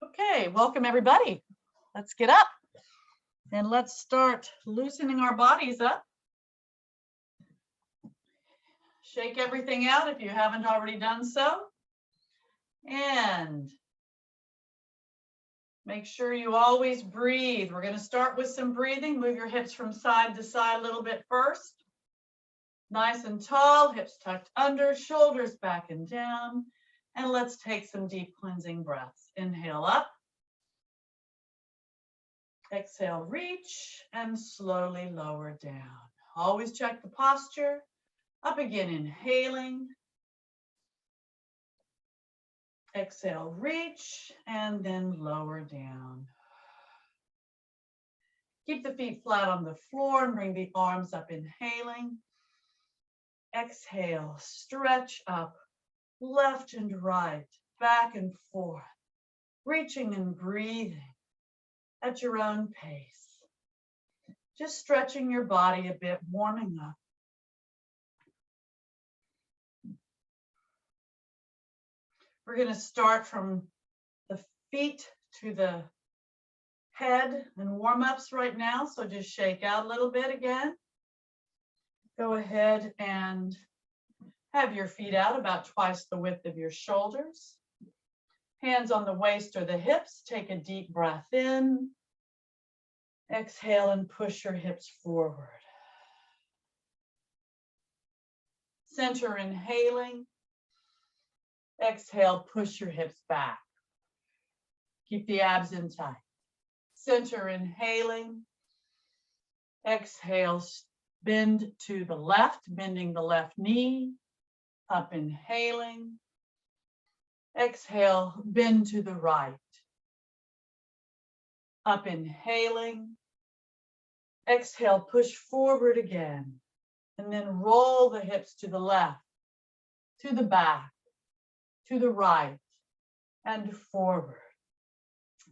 Okay, welcome everybody. Let's get up and let's start loosening our bodies up. Shake everything out if you haven't already done so. And make sure you always breathe. We're going to start with some breathing. Move your hips from side to side a little bit first. Nice and tall, hips tucked under, shoulders back and down. And let's take some deep cleansing breaths. Inhale up. Exhale, reach, and slowly lower down. Always check the posture. Up again, inhaling. Exhale, reach, and then lower down. Keep the feet flat on the floor and bring the arms up, inhaling. Exhale, stretch up, left and right, back and forth, reaching and breathing at your own pace. Just stretching your body a bit, warming up. We're going to start from the feet to the head and warm-ups right now. So just shake out a little bit again. Go ahead and have your feet out about twice the width of your shoulders. Hands on the waist or the hips. Take a deep breath in. Exhale and push your hips forward. Center, inhaling. Exhale, push your hips back. Keep the abs in tight. Center, inhaling. Exhale, bend to the left, bending the left knee. Up, inhaling. Exhale, bend to the right. Up, inhaling. Exhale, push forward again. And then roll the hips to the left, to the back, to the right, and forward.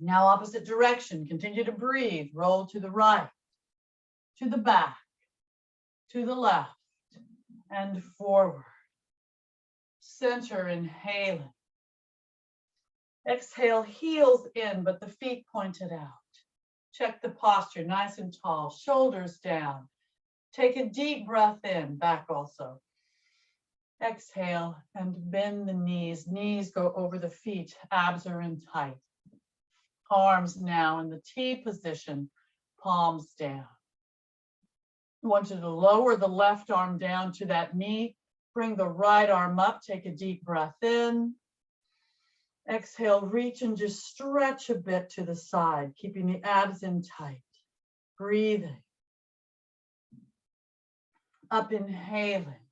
Now opposite direction, continue to breathe. Roll to the right, to the back, to the left, and forward. Center, inhaling. Exhale, heels in, but the feet pointed out. Check the posture, nice and tall, shoulders down. Take a deep breath in, back also. Exhale and bend the knees. Knees go over the feet, abs are in tight. Arms now in the T position, palms down. I want you to lower the left arm down to that knee. Bring the right arm up, take a deep breath in. Exhale, reach and just stretch a bit to the side, keeping the abs in tight. Breathing. Up, inhaling.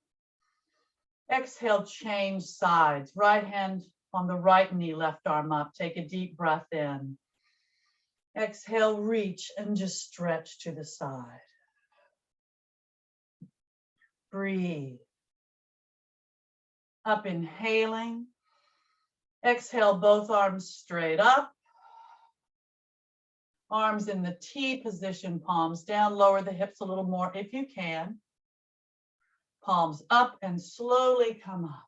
Exhale, change sides. Right hand on the right knee, left arm up. Take a deep breath in. Exhale, reach and just stretch to the side. Breathe. Up, inhaling. Exhale, both arms straight up. Arms in the T position, palms down. Lower the hips a little more if you can. Palms up and slowly come up.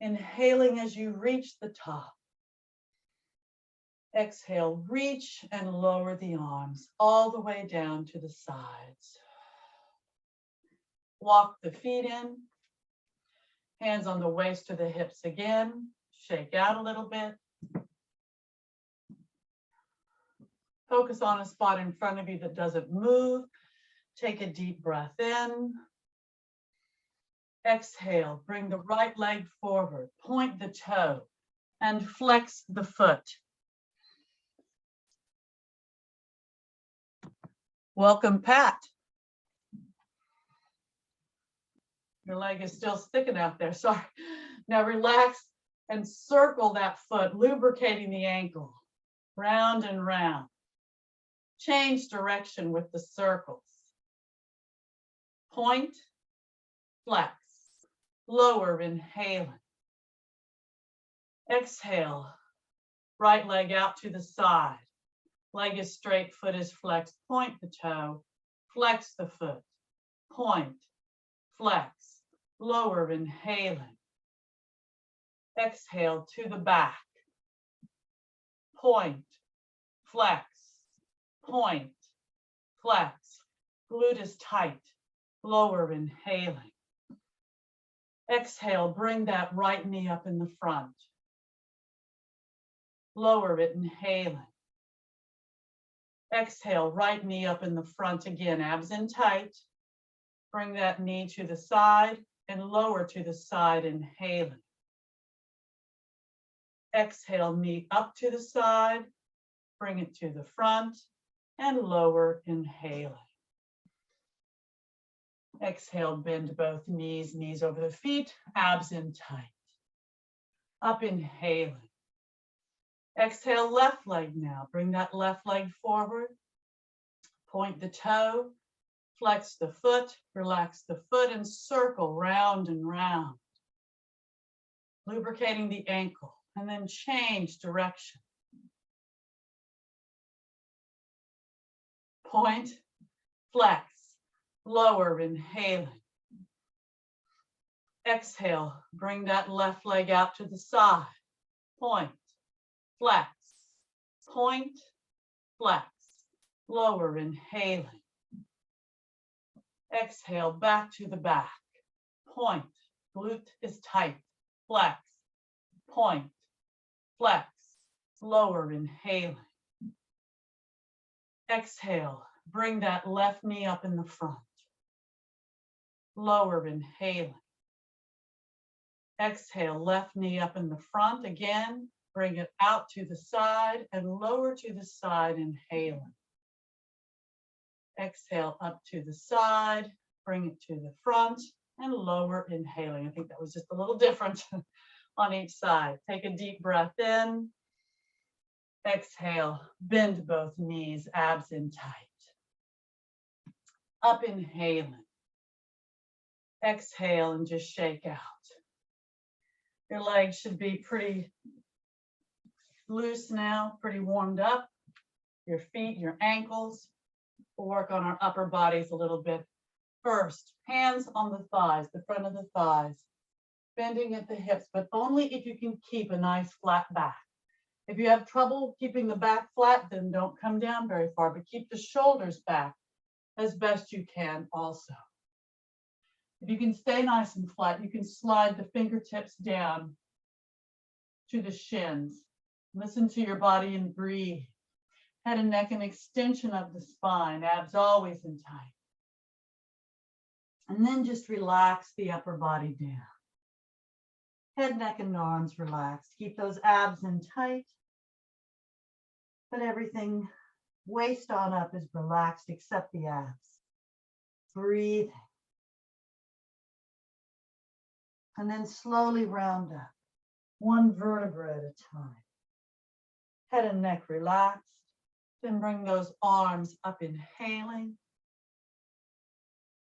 Inhaling as you reach the top. Exhale, reach and lower the arms all the way down to the sides. Walk the feet in. Hands on the waist to the hips again. Shake out a little bit. Focus on a spot in front of you that doesn't move. Take a deep breath in. Exhale, bring the right leg forward, point the toe, and flex the foot. Welcome, Pat. Your leg is still sticking out there, sorry. Now relax and circle that foot, lubricating the ankle, round and round. Change direction with the circles. Point, flex, lower, inhaling. Exhale, right leg out to the side. Leg is straight, foot is flexed. Point the toe, flex the foot. Point, flex, lower, inhaling. Exhale to the back. point, flex, point, flex. Glute is tight, lower, inhaling. Exhale, bring that right knee up in the front. Lower it, inhaling. Exhale, right knee up in the front again, abs in tight. Bring that knee to the side and lower to the side, inhaling. Exhale, knee up to the side, bring it to the front and lower, inhaling. Exhale, bend both knees, knees over the feet, abs in tight. Up, inhaling. Exhale, left leg now. Bring that left leg forward. Point the toe, flex the foot, relax the foot, and circle round and round. Lubricating the ankle, and then change direction. Point, flex, lower, inhaling. Exhale, bring that left leg out to the side. Point, flex, point, flex, lower, inhaling. Exhale, back to the back. Point, glute is tight, flex, point, flex, lower, inhaling. Exhale, bring that left knee up in the front. Lower, inhaling. Exhale, left knee up in the front again. Bring it out to the side and lower to the side, inhaling. Exhale, up to the side, bring it to the front and lower, inhaling. I think that was just a little different on each side. Take a deep breath in. Exhale, bend both knees, abs in tight. Up, inhaling. Exhale and just shake out. Your legs should be pretty loose now, pretty warmed up. Your feet, your ankles. We'll work on our upper bodies a little bit. First, hands on the thighs, the front of the thighs. Bending at the hips, but only if you can keep a nice flat back. If you have trouble keeping the back flat, then don't come down very far, but keep the shoulders back as best you can also. If you can stay nice and flat, you can slide the fingertips down to the shins. Listen to your body and breathe. Head and neck, an extension of the spine, abs always in tight. And then just relax the upper body down. Head, neck, and arms relaxed. Keep those abs in tight. But everything waist on up is relaxed except the abs. Breathe. And then slowly round up, one vertebra at a time. Head and neck relaxed. Then bring those arms up, inhaling.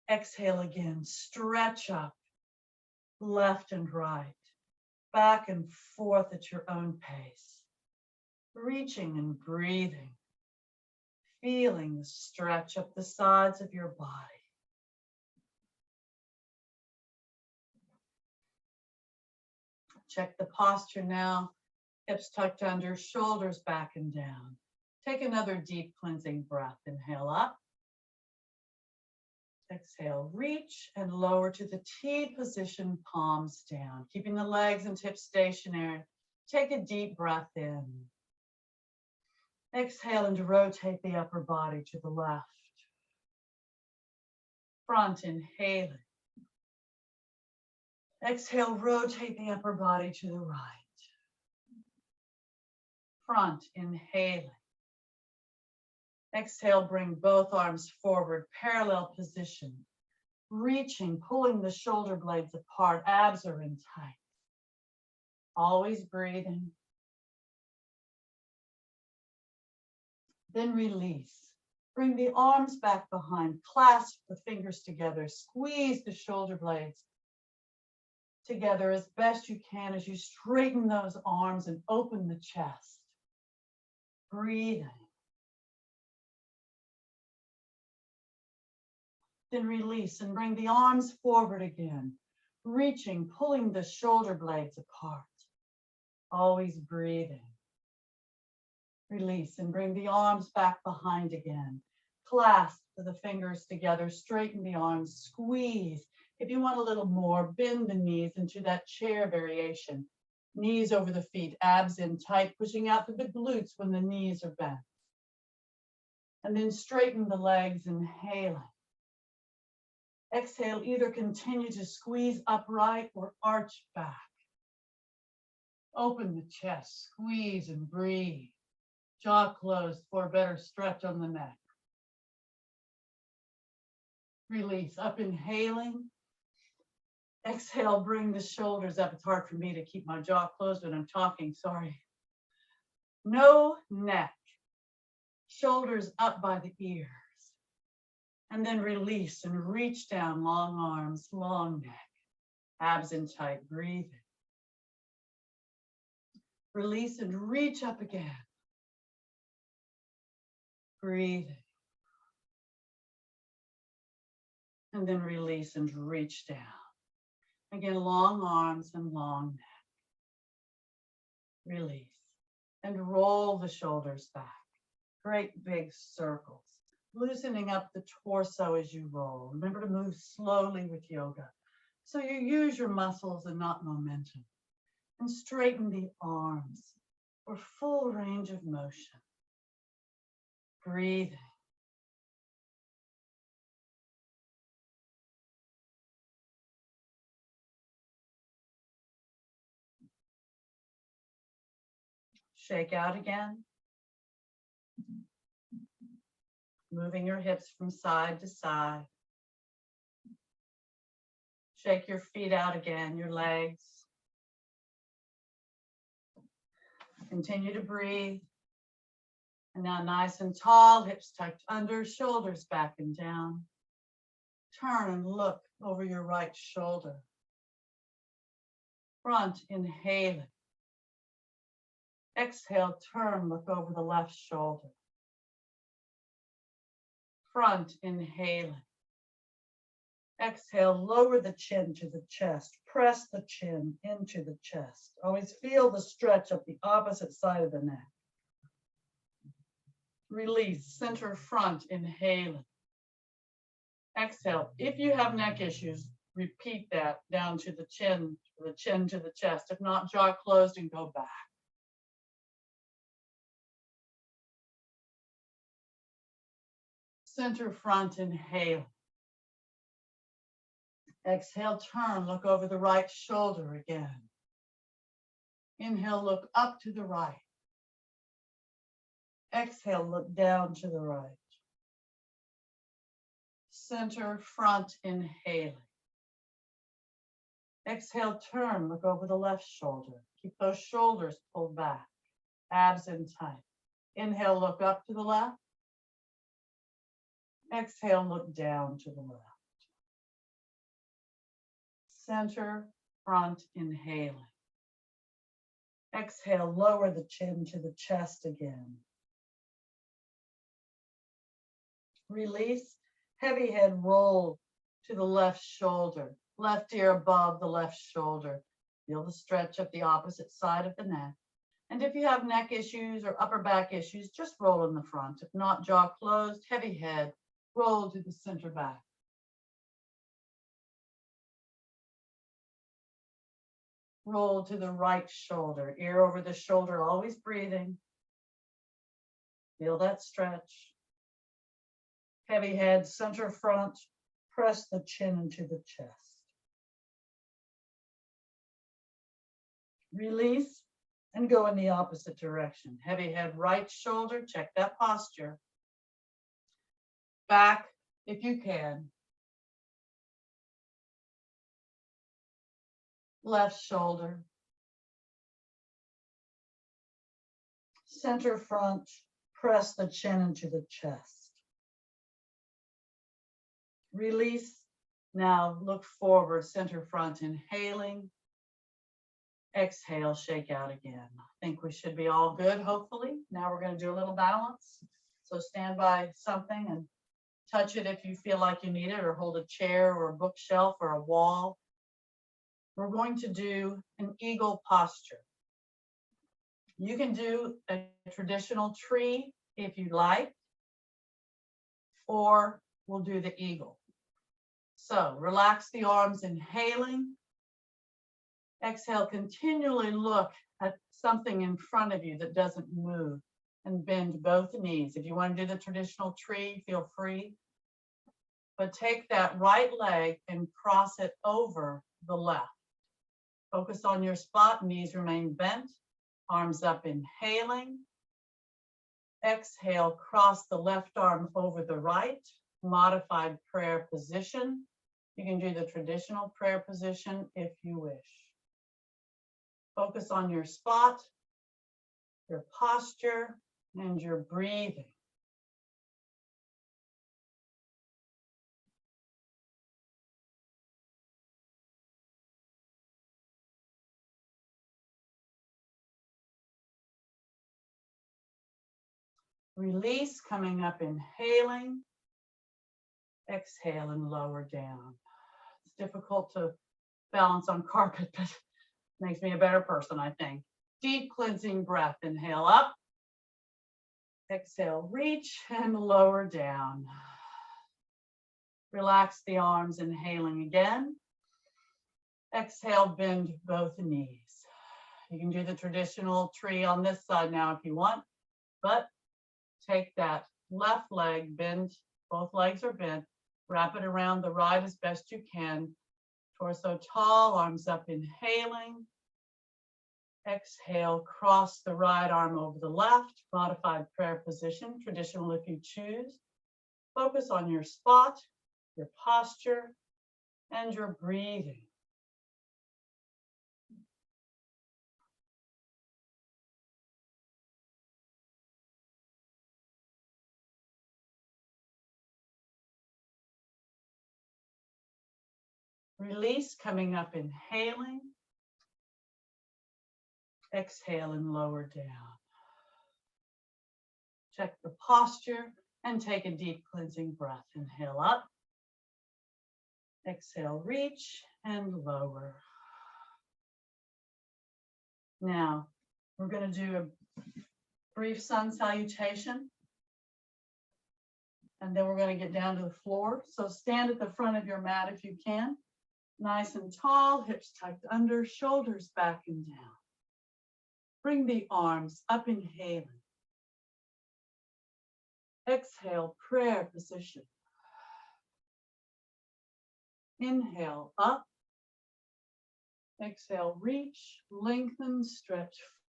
Exhale again, stretch up, left and right, back and forth at your own pace. Reaching and breathing, feeling the stretch up the sides of your body. Check the posture now. Hips tucked under, shoulders back and down. Take another deep cleansing breath. Inhale up. Exhale, reach and lower to the T position, palms down. Keeping the legs and hips stationary. Take a deep breath in. Exhale and rotate the upper body to the left. Front, inhaling. Exhale, rotate the upper body to the right. Front, inhaling. Exhale, bring both arms forward, parallel position. Reaching, pulling the shoulder blades apart, abs are in tight. Always breathing. Then release. Bring the arms back behind, clasp the fingers together, squeeze the shoulder blades together as best you can as you straighten those arms and open the chest. Breathing. Then release and bring the arms forward again, reaching, pulling the shoulder blades apart. Always breathing. Release and bring the arms back behind again. Clasp the fingers together, straighten the arms, squeeze. If you want a little more, bend the knees into that chair variation. Knees over the feet, abs in tight, pushing out through the glutes when the knees are bent. And then straighten the legs, inhaling. Exhale, either continue to squeeze upright or arch back. Open the chest, squeeze and breathe. Jaw closed for a better stretch on the neck. Release, up inhaling. Exhale, bring the shoulders up. It's hard for me to keep my jaw closed when I'm talking, sorry. No neck. Shoulders up by the ears. And then release and reach down, long arms, long neck. Abs in tight, breathing. Release and reach up again. Breathing. And then release and reach down. Again, long arms and long neck. Release. And roll the shoulders back. Great big circles. Loosening up the torso as you roll. Remember to move slowly with yoga. So you use your muscles and not momentum. And straighten the arms for full range of motion. Breathing. Shake out again. Moving your hips from side to side. Shake your feet out again, your legs. Continue to breathe. And now nice and tall, hips tucked under, shoulders back and down. Turn and look over your right shoulder. Front, inhaling. Exhale, turn, look over the left shoulder. Front, inhaling. Exhale, lower the chin to the chest. Press the chin into the chest. Always feel the stretch up the opposite side of the neck. Release, center front, inhaling. Exhale. If you have neck issues, repeat that down to the chin to the chest. If not, jaw closed and go back. Center front, inhale. Exhale, turn, look over the right shoulder again. Inhale, look up to the right. Exhale, look down to the right. Center front, inhaling. Exhale, turn, look over the left shoulder. Keep those shoulders pulled back, abs in tight. Inhale, look up to the left. Exhale, look down to the left. Center, front, inhaling. Exhale, lower the chin to the chest again. Release, heavy head roll to the left shoulder, left ear above the left shoulder. Feel the stretch up the opposite side of the neck. And if you have neck issues or upper back issues, just roll in the front. If not, jaw closed, heavy head, roll to the center back. Roll to the right shoulder, ear over the shoulder, always breathing. Feel that stretch. Heavy head, center front, press the chin into the chest. Release and go in the opposite direction. Heavy head, right shoulder, check that posture. Back if you can. Left shoulder. Center front, press the chin into the chest. Release. Now look forward, center front, inhaling. Exhale, shake out again. I think we should be all good, hopefully. Now we're going to do a little balance. So stand by something and touch it if you feel like you need it, or hold a chair or a bookshelf or a wall. We're going to do an eagle posture. You can do a traditional tree if you like, or we'll do the eagle. So relax the arms, inhaling. Exhale, continually look at something in front of you that doesn't move and bend both knees. If you want to do the traditional tree, feel free. But take that right leg and cross it over the left. Focus on your spot, knees remain bent, arms up, inhaling. Exhale, cross the left arm over the right, modified prayer position. You can do the traditional prayer position if you wish. Focus on your spot, your posture, and your breathing. Release, coming up, inhaling. Exhale and lower down. It's difficult to balance on carpet, but makes me a better person, I think. Deep cleansing breath. Inhale up. Exhale, reach and lower down. Relax the arms, inhaling again. Exhale, bend both knees. You can do the traditional tree on this side now if you want, but take that left leg, bend, both legs are bent, wrap it around the right as best you can. Torso tall, arms up, inhaling. Exhale, cross the right arm over the left, modified prayer position, traditional if you choose. Focus on your spot, your posture, and your breathing. Release, coming up, inhaling. Exhale and lower down. Check the posture and take a deep cleansing breath. Inhale up. Exhale, reach and lower. Now, we're going to do a brief sun salutation. And then we're going to get down to the floor. So stand at the front of your mat if you can. Nice and tall, hips tucked under, shoulders back and down. Bring the arms up, inhaling. Exhale, prayer position. Inhale, up. Exhale, reach, lengthen, stretch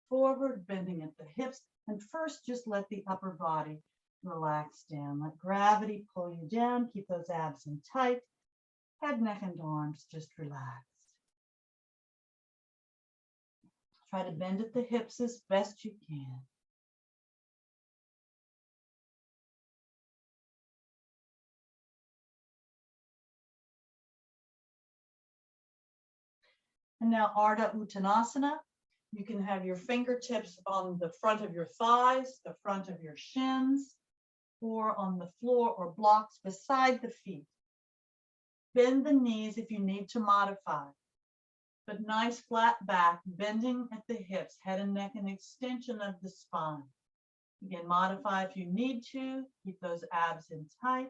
forward, bending at the hips. And first, just let the upper body relax down. Let gravity pull you down. Keep those abs in tight. Head, neck, and arms just relaxed. Try to bend at the hips as best you can. And now Arda Uttanasana. You can have your fingertips on the front of your thighs, the front of your shins, or on the floor or blocks beside the feet. Bend the knees if you need to modify, but nice flat back, bending at the hips, head and neck, and extension of the spine. Again, modify if you need to. Keep those abs in tight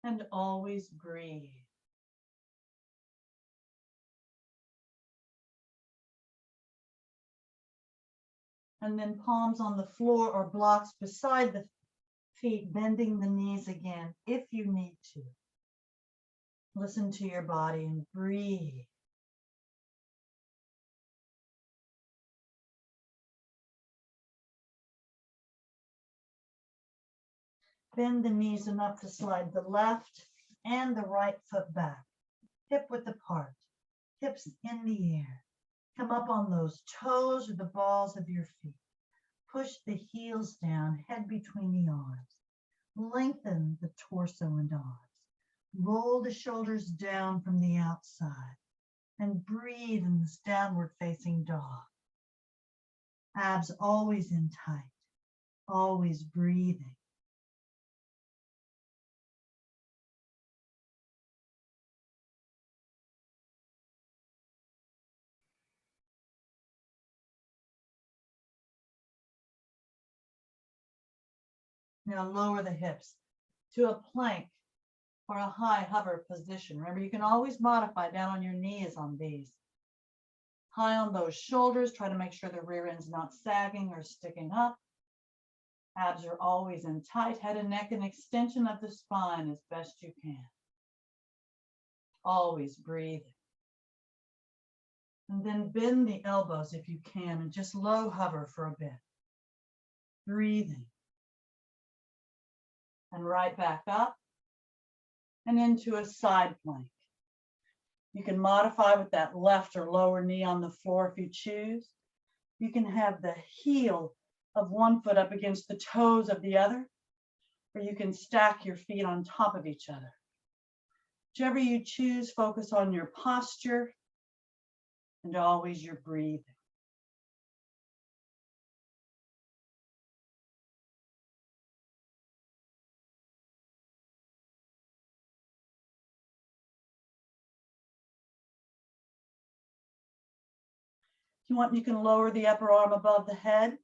and always breathe. And then palms on the floor or blocks beside the feet, bending the knees again if you need to. Listen to your body and breathe. Bend the knees enough to slide the left and the right foot back, hip width apart, hips in the air. Come up on those toes or the balls of your feet. Push the heels down, head between the arms. Lengthen the torso and arms. Roll the shoulders down from the outside and breathe in this downward facing dog. Abs always in tight, always breathing. Now lower the hips to a plank or a high hover position. Remember, you can always modify down on your knees on these. High on those shoulders, try to make sure the rear end's not sagging or sticking up. Abs are always in tight, head and neck, an extension of the spine as best you can. Always breathe. And then bend the elbows if you can and just low hover for a bit. Breathing. And right back up and into a side plank. You can modify with that left or lower knee on the floor if you choose. You can have the heel of one foot up against the toes of the other, or you can stack your feet on top of each other. Whichever you choose, focus on your posture and always your breathing. If you want, you can lower the upper arm above the head.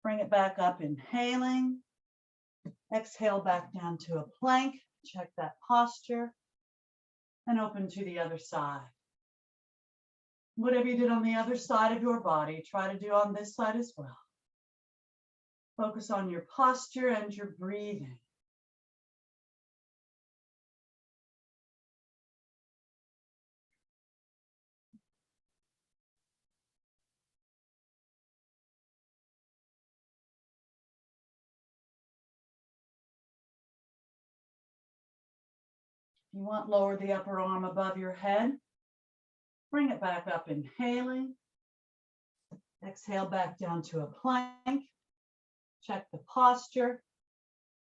Bring it back up, inhaling. Exhale back down to a plank. Check that posture. And open to the other side. Whatever you did on the other side of your body, try to do on this side as well. Focus on your posture and your breathing. If you want, lower the upper arm above your head. Bring it back up, inhaling. Exhale back down to a plank. Check the posture.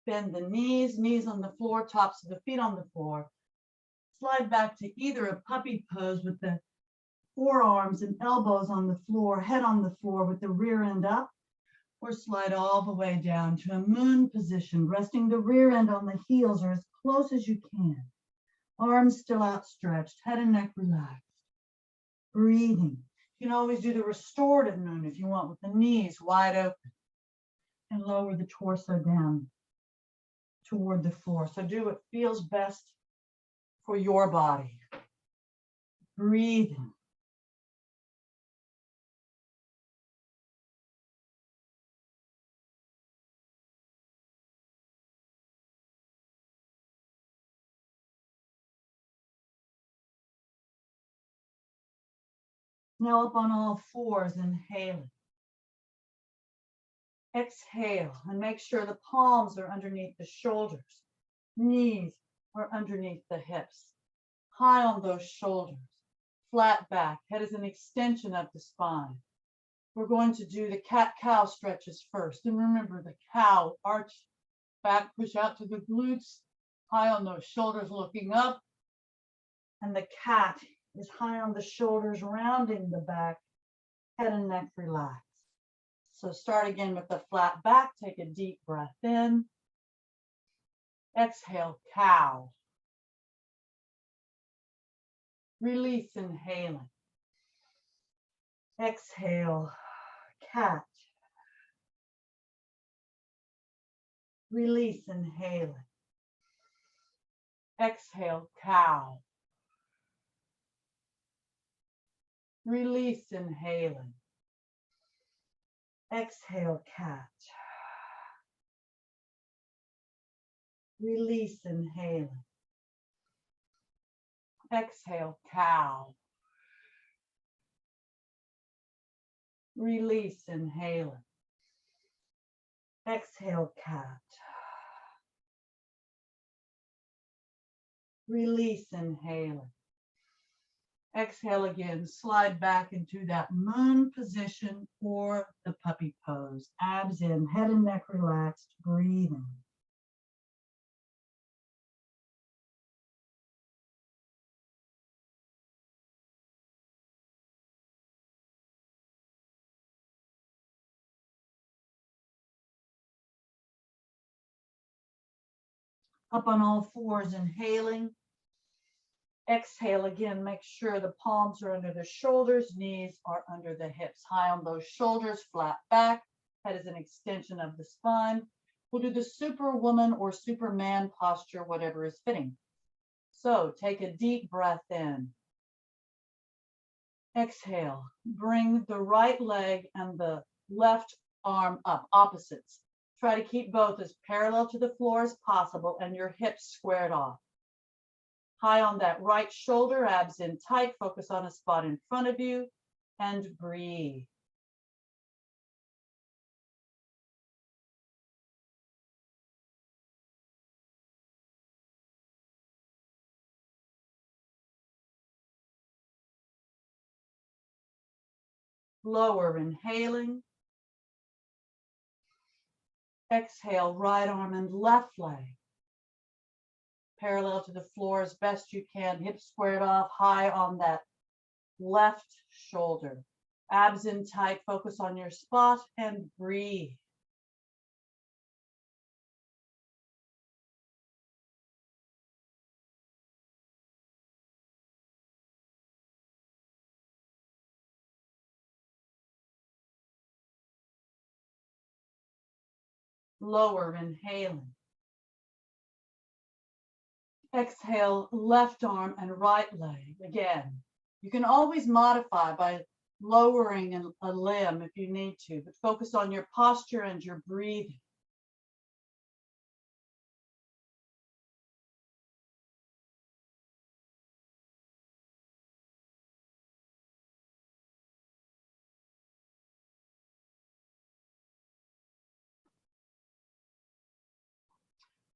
Bend the knees, knees on the floor, tops of the feet on the floor. Slide back to either a puppy pose with the forearms and elbows on the floor, head on the floor with the rear end up, or slide all the way down to a moon position, resting the rear end on the heels or as close as you can. Arms still outstretched, head and neck relaxed. Breathing. You can always do the restorative moon if you want, with the knees wide open. And lower the torso down toward the floor. So do what feels best for your body. Breathing. Now up on all fours, inhaling. Exhale and make sure the palms are underneath the shoulders. Knees are underneath the hips. High on those shoulders. Flat back. Head is an extension of the spine. We're going to do the cat-cow stretches first. And remember, the cow, arch back, push out to the glutes. High on those shoulders, looking up. And the cat is high on the shoulders, rounding the back, head and neck relaxed. So start again with the flat back. Take a deep breath in. Exhale, cow. Release, inhaling. Exhale, cat. Release, inhaling. Exhale, cow. Release, inhaling. Exhale, cat. Release, inhaling. Exhale, cow. Release, inhaling. Exhale, cat. Release, inhaling. Exhale again, slide back into that moon position or the puppy pose. Abs in, head and neck relaxed, breathing. Up on all fours, inhaling. Exhale again, make sure the palms are under the shoulders, knees are under the hips. High on those shoulders, flat back. Head is an extension of the spine. We'll do the Superwoman or Superman posture, whatever is fitting. So take a deep breath in. Exhale, bring the right leg and the left arm up, opposites. Try to keep both as parallel to the floor as possible and your hips squared off. High on that right shoulder, abs in tight, focus on a spot in front of you and breathe. Lower, inhaling. Exhale, right arm and left leg. Parallel to the floor as best you can, hips squared off, high on that left shoulder. Abs in tight, focus on your spot and breathe. Lower, inhaling. Exhale, left arm and right leg. Again, you can always modify by lowering a limb if you need to, but focus on your posture and your breathing.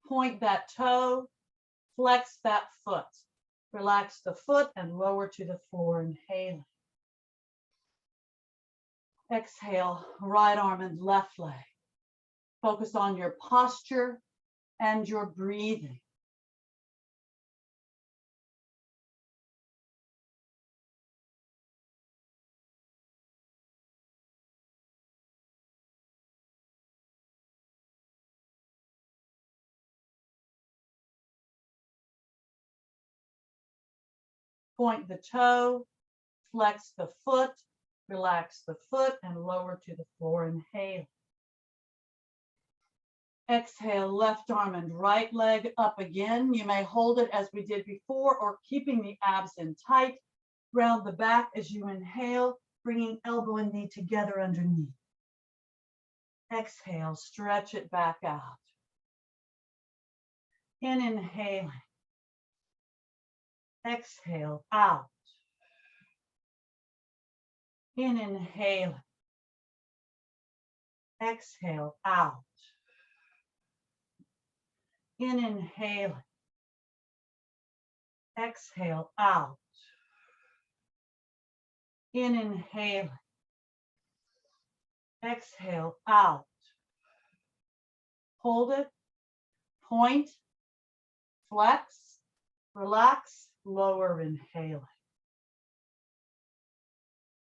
Point that toe, flex that foot. Relax the foot and lower to the floor, inhaling. Exhale, right arm and left leg. Focus on your posture and your breathing. Point the toe, flex the foot, relax the foot and lower to the floor, inhale. Exhale, left arm and right leg up again. You may hold it as we did before or keeping the abs in tight. Round the back as you inhale, bringing elbow and knee together underneath. Exhale, stretch it back out. In, inhaling. Exhale, out. In, inhaling. Exhale, out. In, inhaling. Exhale, out. In, inhaling. Exhale, out. Hold it. Point. Flex. Relax. Lower, inhaling.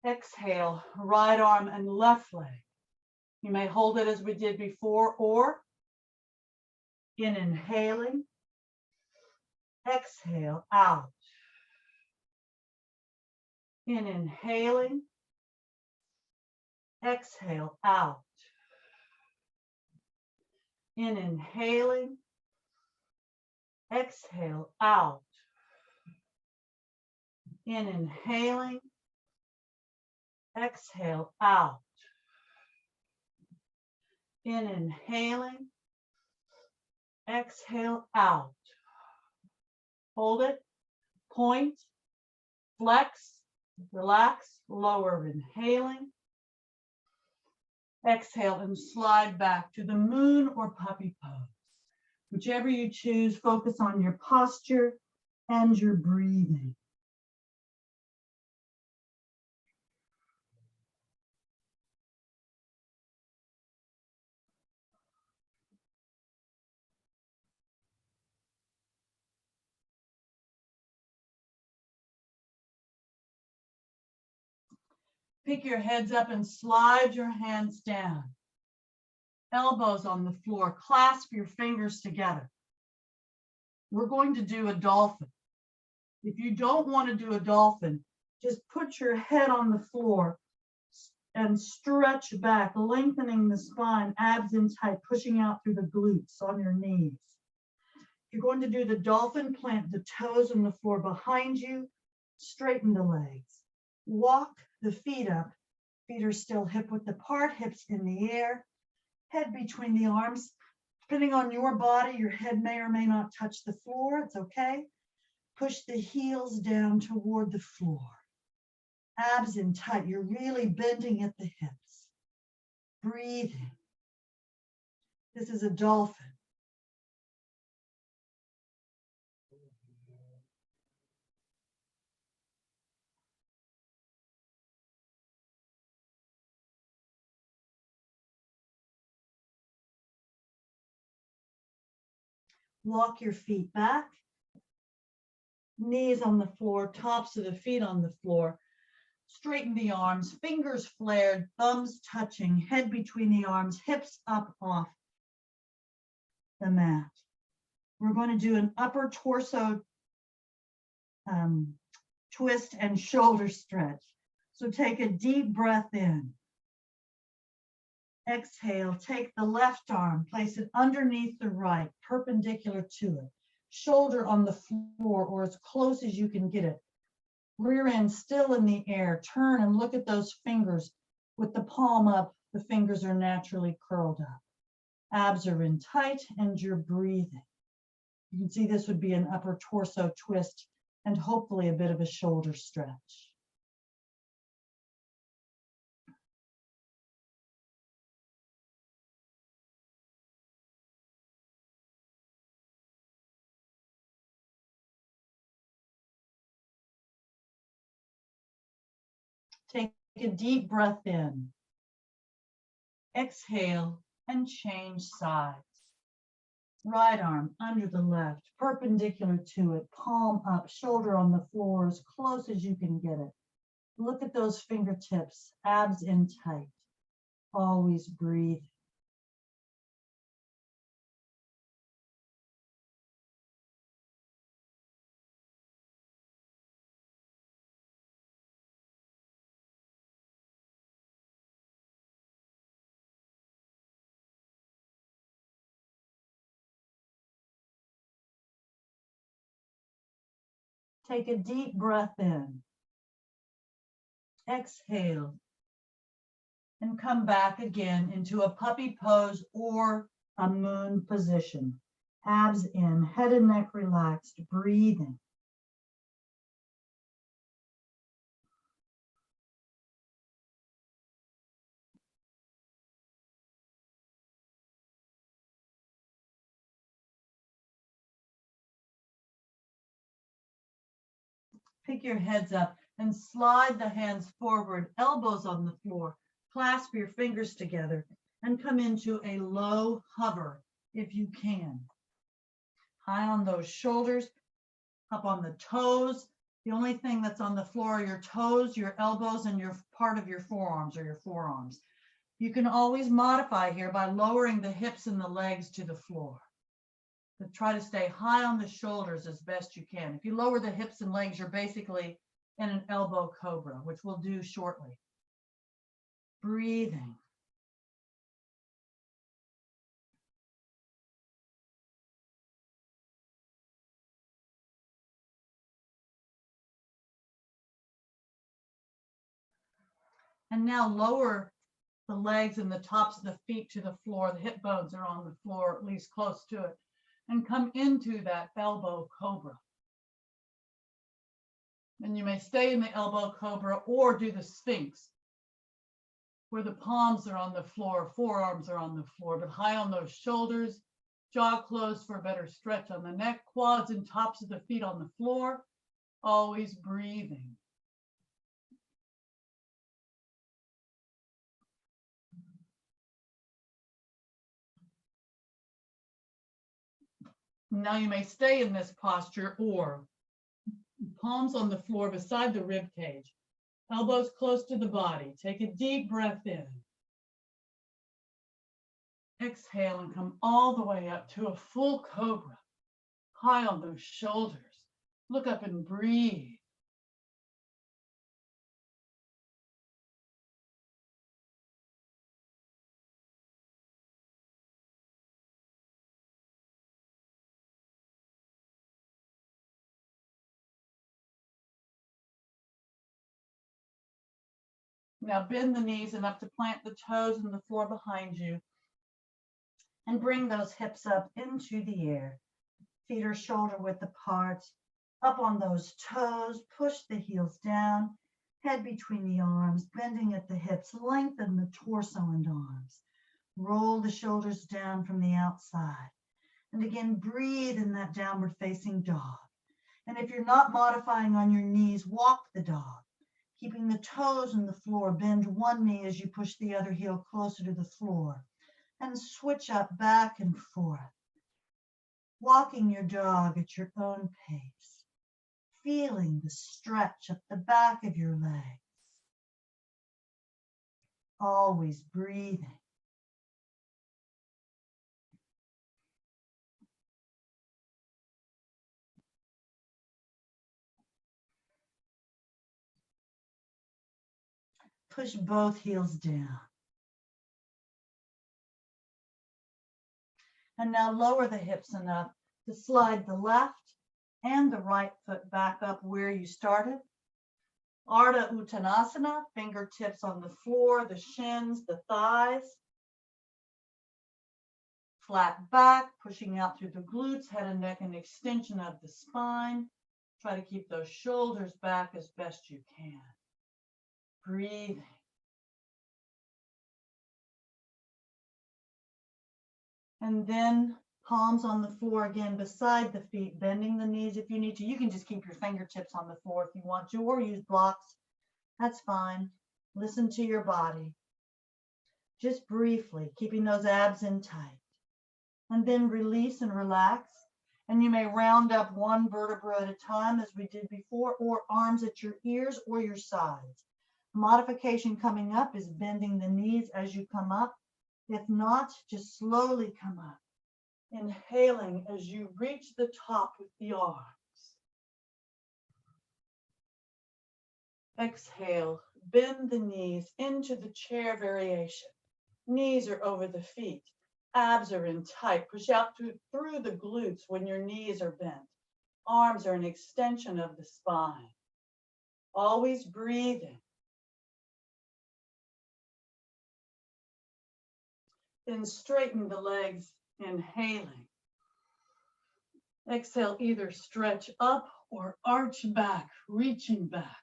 Exhale, right arm and left leg. You may hold it as we did before, or in inhaling, exhale, out. In inhaling, exhale, out. In inhaling, exhale, out. In inhaling, exhale, out. In inhaling, exhale, out. Hold it, point, flex, relax, lower, inhaling. Exhale and slide back to the moon or puppy pose. Whichever you choose, focus on your posture and your breathing. Pick your heads up and slide your hands down. Elbows on the floor, clasp your fingers together. We're going to do a dolphin. If you don't want to do a dolphin, just put your head on the floor, and stretch back, lengthening the spine, abs in tight, pushing out through the glutes on your knees. You're going to do the dolphin, plant the toes on the floor behind you, straighten the legs, walk the feet up. Feet are still hip width apart, hips in the air, head between the arms. Depending on your body, your head may or may not touch the floor. It's okay. Push the heels down toward the floor. Abs in tight. You're really bending at the hips. Breathing. This is a dolphin. Walk your feet back. Knees on the floor, tops of the feet on the floor. Straighten the arms, fingers flared, thumbs touching, head between the arms, hips up off the mat. We're going to do an upper torso twist and shoulder stretch. So take a deep breath in. Exhale, take the left arm, place it underneath the right, perpendicular to it. Shoulder on the floor or as close as you can get it. Rear end still in the air. Turn and look at those fingers. With the palm up, the fingers are naturally curled up. Abs are in tight and you're breathing. You can see this would be an upper torso twist and hopefully a bit of a shoulder stretch. Take a deep breath in. Exhale and change sides. Right arm under the left, perpendicular to it, palm up, shoulder on the floor as close as you can get it. Look at those fingertips, abs in tight. Always breathe. Take a deep breath in. Exhale. And come back again into a puppy pose or a moon position. Abs in, head and neck relaxed, breathing. Pick your heads up and slide the hands forward, elbows on the floor. Clasp your fingers together and come into a low hover if you can. High on those shoulders, up on the toes. The only thing that's on the floor are your toes, your elbows, and your part of your forearms or your forearms. You can always modify here by lowering the hips and the legs to the floor. But try to stay high on the shoulders as best you can. If you lower the hips and legs, you're basically in an elbow cobra, which we'll do shortly. Breathing. And now lower the legs and the tops of the feet to the floor. The hip bones are on the floor, at least close to it. And come into that elbow cobra. And you may stay in the elbow cobra or do the Sphinx, where the palms are on the floor, forearms are on the floor, but high on those shoulders, jaw closed for a better stretch on the neck, quads and tops of the feet on the floor, always breathing. Now you may stay in this posture or palms on the floor beside the rib cage, elbows close to the body. Take a deep breath in. Exhale and come all the way up to a full cobra, high on those shoulders. Look up and breathe. Now bend the knees enough to plant the toes in the floor behind you and bring those hips up into the air. Feet are shoulder width apart. Up on those toes, push the heels down, head between the arms, bending at the hips, lengthen the torso and arms. Roll the shoulders down from the outside. And again, breathe in that downward facing dog. And if you're not modifying on your knees, walk the dog, keeping the toes on the floor. Bend one knee as you push the other heel closer to the floor. And switch up back and forth. Walking your dog at your own pace. Feeling the stretch up the back of your legs. Always breathing. Push both heels down. And now lower the hips enough to slide the left and the right foot back up where you started. Arda Uttanasana, fingertips on the floor, the shins, the thighs. Flat back, pushing out through the glutes, head and neck, and extension of the spine. Try to keep those shoulders back as best you can. Breathing. And then palms on the floor again beside the feet, bending the knees if you need to. You can just keep your fingertips on the floor if you want to, or use blocks. That's fine. Listen to your body. Just briefly, keeping those abs in tight. And then release and relax. And you may round up one vertebra at a time as we did before, or arms at your ears or your sides. Modification coming up is bending the knees as you come up. If not, just slowly come up. Inhaling as you reach the top with the arms. Exhale, bend the knees into the chair variation. Knees are over the feet. Abs are in tight. Push out through the glutes when your knees are bent. Arms are an extension of the spine. Always breathing. Then straighten the legs, inhaling. Exhale, either stretch up or arch back, reaching back.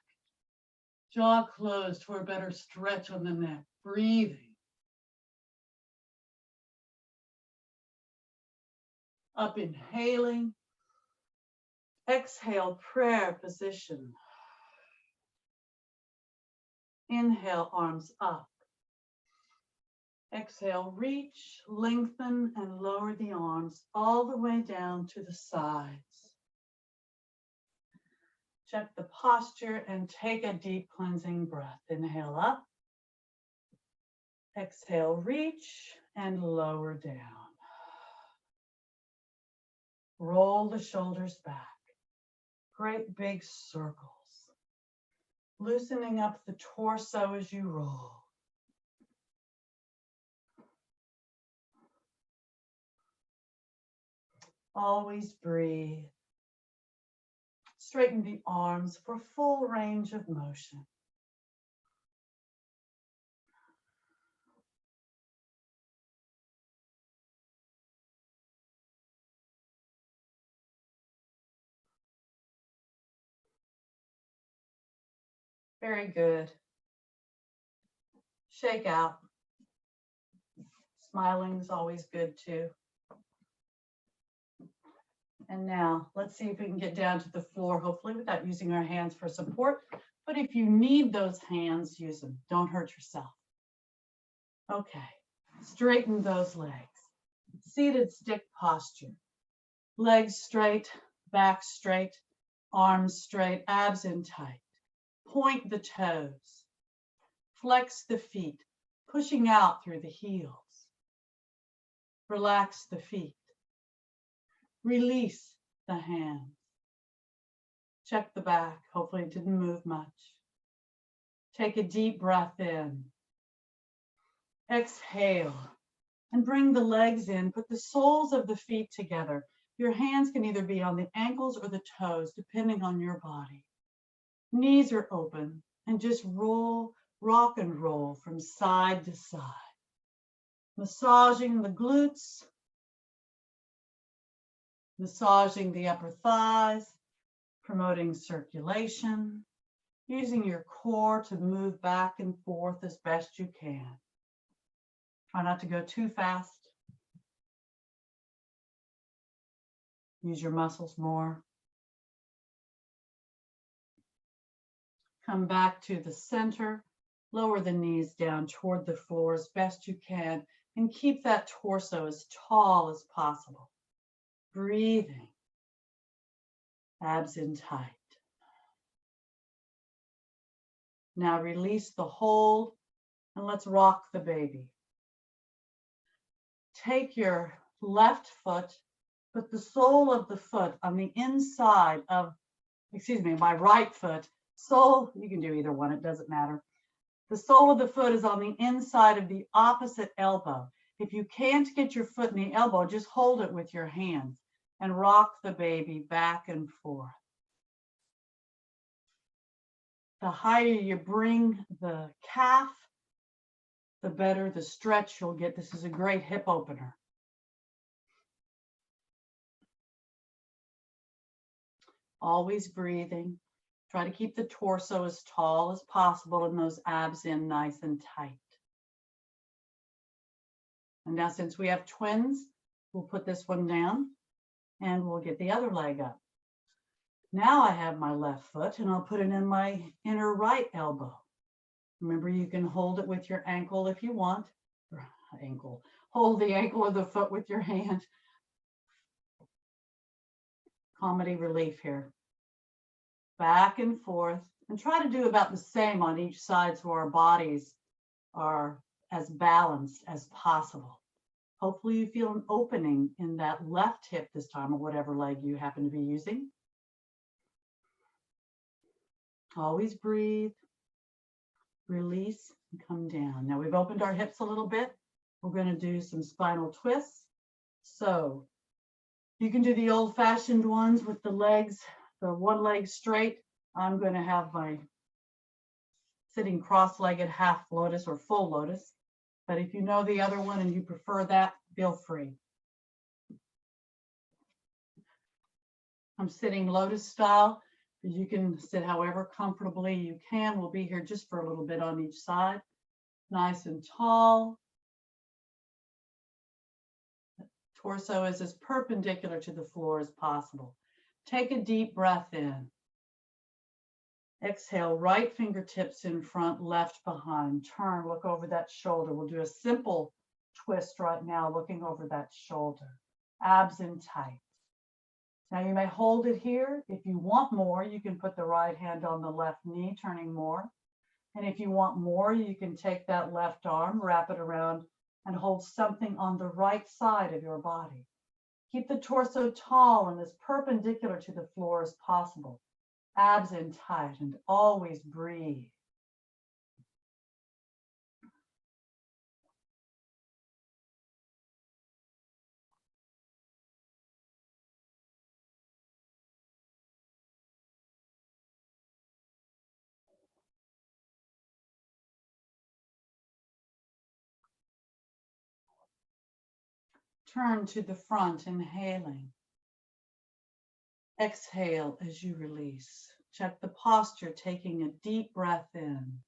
Jaw closed for a better stretch on the neck, breathing. Up, inhaling. Exhale, prayer position. Inhale, arms up. Exhale, reach, lengthen, and lower the arms all the way down to the sides. Check the posture and take a deep cleansing breath. Inhale up. Exhale, reach and lower down. Roll the shoulders back. Great big circles. Loosening up the torso as you roll. Always breathe. Straighten the arms for full range of motion. Very good. Shake out. Smiling is always good too. And now let's see if we can get down to the floor, hopefully without using our hands for support. But if you need those hands, use them. Don't hurt yourself. Okay, straighten those legs. Seated stick posture. Legs straight, back straight, arms straight, abs in tight. Point the toes. Flex the feet, pushing out through the heels. Relax the feet. Release the hands. Check the back. Hopefully it didn't move much. Take a deep breath in. Exhale and bring the legs in. Put the soles of the feet together. Your hands can either be on the ankles or the toes, depending on your body. Knees are open and just roll rock and roll from side to side, massaging the glutes, massaging the upper thighs, promoting circulation, using your core to move back and forth as best you can. Try not to go too fast. Use your muscles more. Come back to the center. Lower the knees down toward the floor as best you can and keep that torso as tall as possible. Breathing. Abs in tight. Now release the hold and let's rock the baby. Take your left foot, put the sole of the foot on the inside of, my right foot. Sole, you can do either one, it doesn't matter. The sole of the foot is on the inside of the opposite elbow. If you can't get your foot in the elbow, just hold it with your hands and rock the baby back and forth. The higher you bring the calf, the better the stretch you'll get. This is a great hip opener. Always breathing. Try to keep the torso as tall as possible and those abs in nice and tight. And now since we have twins, we'll put this one down and we'll get the other leg up. Now I have my left foot and I'll put it in my inner right elbow. Remember, you can hold it with your ankle if you want. Hold the ankle of the foot with your hand. Comedy relief here. Back and forth, and try to do about the same on each side so our bodies are as balanced as possible. Hopefully you feel an opening in that left hip this time, or whatever leg you happen to be using. Always breathe, release, and come down. Now we've opened our hips a little bit. We're going to do some spinal twists. So you can do the old-fashioned ones with the legs, the one leg straight. I'm going to have my sitting cross-legged half lotus or full lotus. But if you know the other one and you prefer that, feel free. I'm sitting lotus style. You can sit however comfortably you can. We'll be here just for a little bit on each side. Nice and tall. Torso is as perpendicular to the floor as possible. Take a deep breath in. Exhale, right fingertips in front, left behind. Turn, look over that shoulder. We'll do a simple twist right now, looking over that shoulder. Abs in tight. Now you may hold it here. If you want more, you can put the right hand on the left knee, turning more. And if you want more, you can take that left arm, wrap it around, and hold something on the right side of your body. Keep the torso tall and as perpendicular to the floor as possible. Abs in tight, and always breathe. Turn to the front, inhaling. Exhale as you release. Check the posture, taking a deep breath in.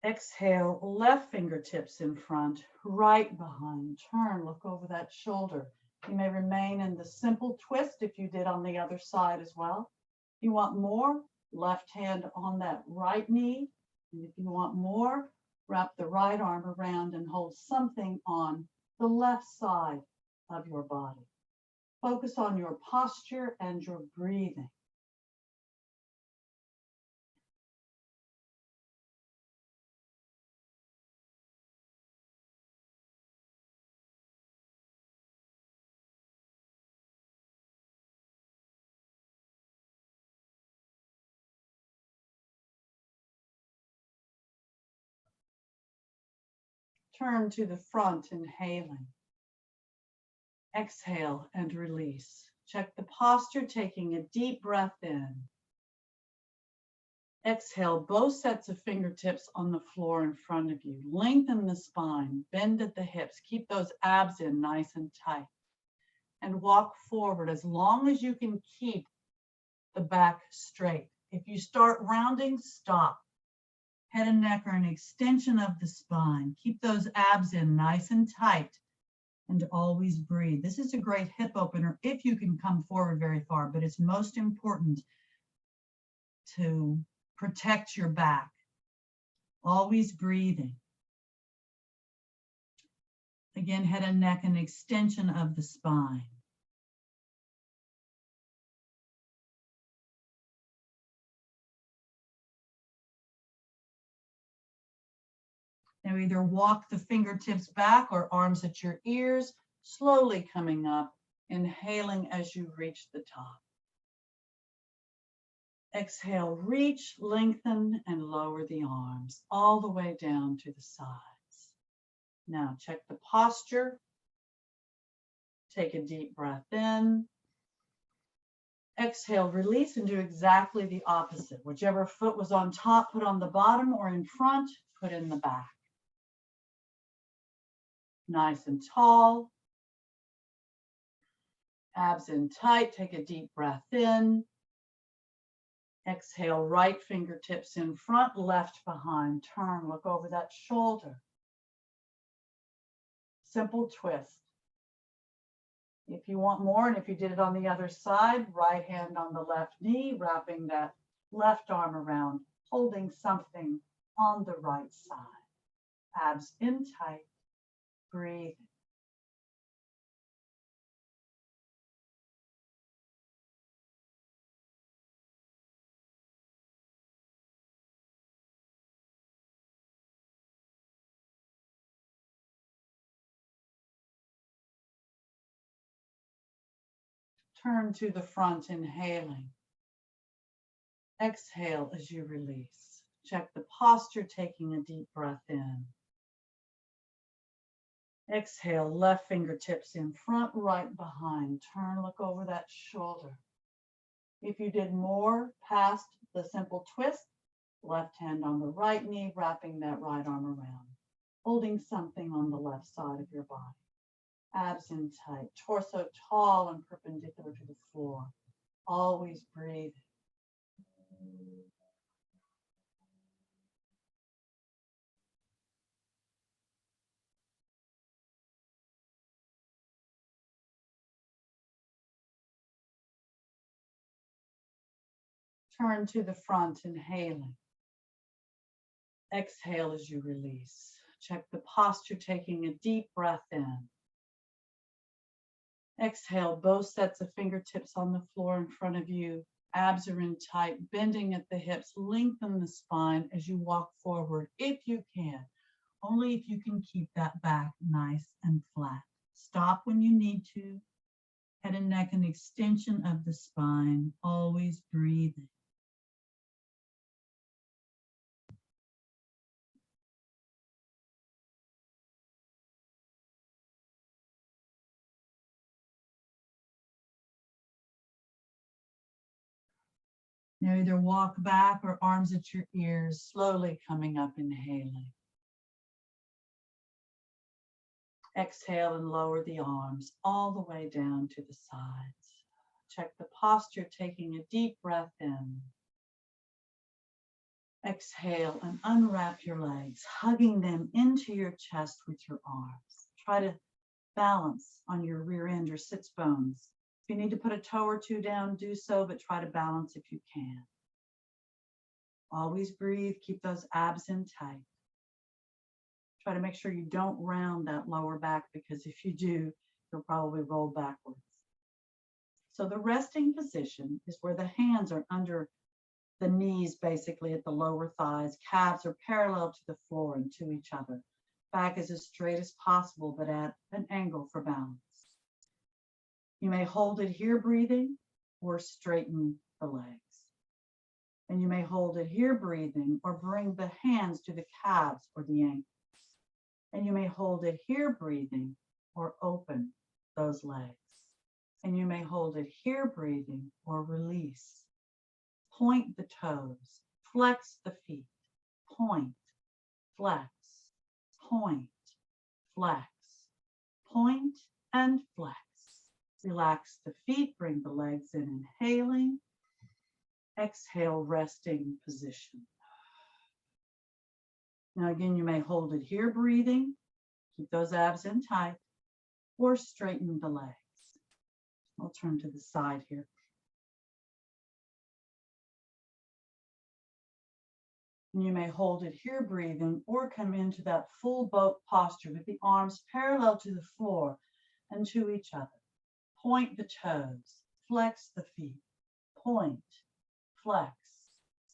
Exhale, left fingertips in front, right behind. Turn, look over that shoulder. You may remain in the simple twist if you did on the other side as well. If you want more, left hand on that right knee. And if you want more, wrap the right arm around and hold something on the left side of your body. Focus on your posture and your breathing. Turn to the front, inhaling. Exhale and release. Check the posture, taking a deep breath in. Exhale, both sets of fingertips on the floor in front of you. Lengthen the spine, bend at the hips. Keep those abs in nice and tight. And walk forward as long as you can keep the back straight. If you start rounding, stop. Head and neck are an extension of the spine. Keep those abs in nice and tight and always breathe. This is a great hip opener if you can come forward very far, but it's most important to protect your back. Always breathing. Again, head and neck, an extension of the spine. Now either walk the fingertips back or arms at your ears, slowly coming up, inhaling as you reach the top. Exhale, reach, lengthen, and lower the arms all the way down to the sides. Now check the posture. Take a deep breath in. Exhale, release, and do exactly the opposite. Whichever foot was on top, put on the bottom, or in front, put in the back. Nice and tall. Abs in tight. Take a deep breath in. Exhale, right fingertips in front, left behind. Turn, look over that shoulder. Simple twist. If you want more, and if you did it on the other side, right hand on the left knee, wrapping that left arm around, holding something on the right side. Abs in tight. Breathe. Turn to the front, inhaling. Exhale as you release. Check the posture, taking a deep breath in. Exhale, left fingertips in front, right behind. Turn, look over that shoulder. If you did more past the simple twist, left hand on the right knee, wrapping that right arm around, holding something on the left side of your body. Abs in tight, torso tall and perpendicular to the floor. Always breathe. Turn to the front, inhaling. Exhale as you release. Check the posture, taking a deep breath in. Exhale, both sets of fingertips on the floor in front of you. Abs are in tight, bending at the hips. Lengthen the spine as you walk forward, if you can. Only if you can keep that back nice and flat. Stop when you need to. Head and neck, an extension of the spine. Always breathing. Now either walk back or arms at your ears, slowly coming up, inhaling. Exhale and lower the arms all the way down to the sides. Check the posture, taking a deep breath in. Exhale and unwrap your legs, hugging them into your chest with your arms. Try to balance on your rear end or sits bones. If you need to put a toe or two down, do so, but try to balance if you can. Always breathe, keep those abs in tight. Try to make sure you don't round that lower back, because if you do, you'll probably roll backwards. So the resting position is where the hands are under the knees, basically at the lower thighs. Calves are parallel to the floor and to each other. Back is as straight as possible, but at an angle for balance. You may hold it here breathing, or straighten the legs. And you may hold it here breathing, or bring the hands to the calves or the ankles. And you may hold it here breathing, or open those legs. And you may hold it here breathing, or release. Point the toes, Flex the feet. Point, flex, point, flex, point, and flex. Relax the feet, bring the legs in, inhaling. Exhale, resting position. Now again, you may hold it here, breathing. Keep those abs in tight, or straighten the legs. I'll turn to the side here. And you may hold it here, breathing, or come into that full boat posture with the arms parallel to the floor and to each other. Point the toes, flex the feet, point, flex,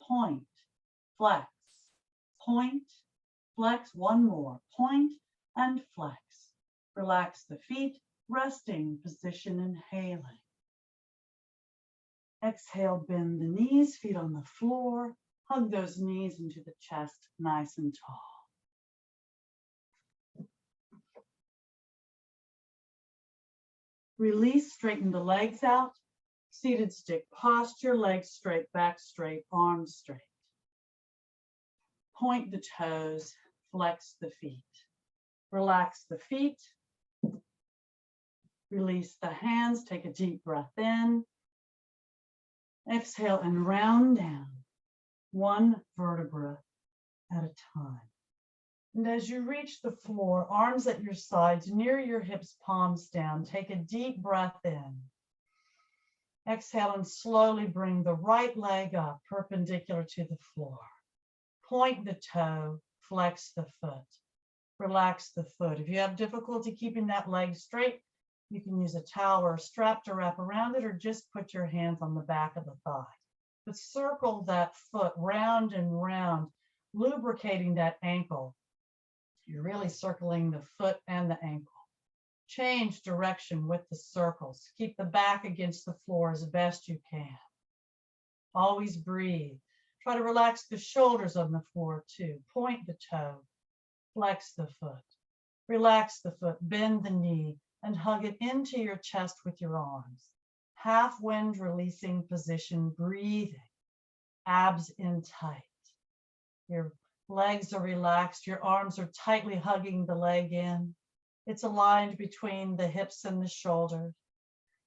point, flex, point, flex. One more, point and flex. Relax the feet, resting position, inhaling. Exhale, bend the knees, feet on the floor. Hug those knees into the chest, nice and tall. Release, straighten the legs out. Seated stick posture, legs straight, back straight, arms straight. Point the toes, flex the feet. Relax the feet. Release the hands, take a deep breath in. Exhale and round down, one vertebra at a time. And as you reach the floor, arms at your sides, near your hips, palms down, take a deep breath in. Exhale and slowly bring the right leg up, perpendicular to the floor. Point the toe, flex the foot. Relax the foot. If you have difficulty keeping that leg straight, you can use a towel or a strap to wrap around it, or just put your hands on the back of the thigh. But circle that foot round and round, lubricating that ankle. You're really circling the foot and the ankle. Change direction with the circles. Keep the back against the floor as best you can. Always breathe. Try to relax the shoulders on the floor too. Point the toe, flex the foot. Relax the foot, bend the knee, and hug it into your chest with your arms. Half wind releasing position, breathing. Abs in tight. Your legs are relaxed. Your arms are tightly hugging the leg in. It's aligned between the hips and the shoulders.